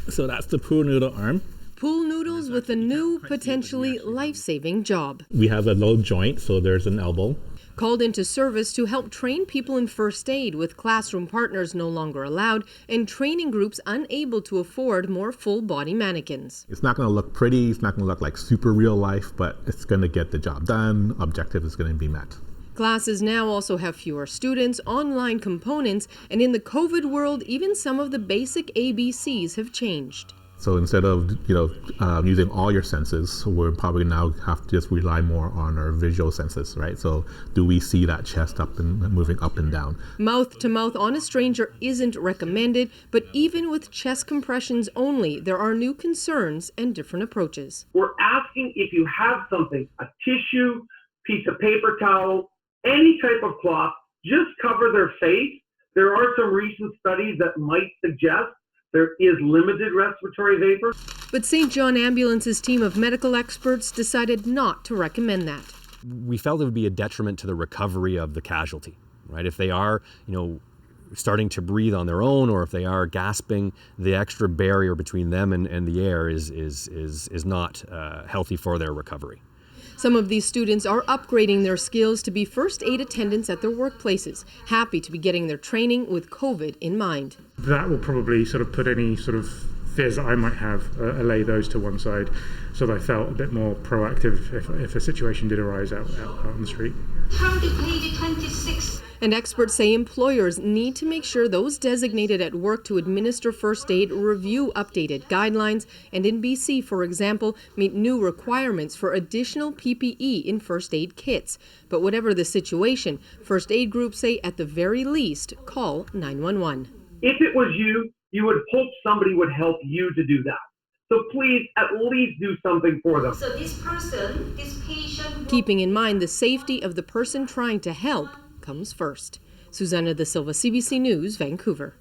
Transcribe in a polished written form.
So that's the pool noodle arm. Pool noodles with a new, potentially life-saving job. We have a low joint, so there's an elbow. Called into service to help train people in first aid with classroom partners no longer allowed and training groups unable to afford more full-body mannequins. It's not going to look pretty, it's not going to look like super real life, but it's going to get the job done. Objective is going to be met. Classes now also have fewer students, online components, and in the COVID world, even some of the basic ABCs have changed. So instead of using all your senses, we're probably now have to just rely more on our visual senses, right? So do we see that chest up and moving up and down? Mouth to mouth on a stranger isn't recommended, but even with chest compressions only, there are new concerns and different approaches. We're asking if you have something, a tissue, piece of paper towel, any type of cloth, just cover their face. There are some recent studies that might suggest there is limited respiratory vapor. But St. John Ambulance's team of medical experts decided not to recommend that. We felt it would be a detriment to the recovery of the casualty, right? If they are, starting to breathe on their own, or if they are gasping, the extra barrier between them and the air is not healthy for their recovery. Some of these students are upgrading their skills to be first aid attendants at their workplaces, happy to be getting their training with COVID in mind. That will probably sort of put any sort of fears that I might have, allay those to one side, so that I felt a bit more proactive if a situation did arise out on the street. From the page 26. And experts say employers need to make sure those designated at work to administer first aid review updated guidelines and in BC, for example, meet new requirements for additional PPE in first aid kits. But whatever the situation, first aid groups say at the very least, call 911. If it was you, you would hope somebody would help you to do that. So please at least do something for them. So this patient... Keeping in mind the safety of the person trying to help comes first. Susanna Da Silva, CBC News, Vancouver.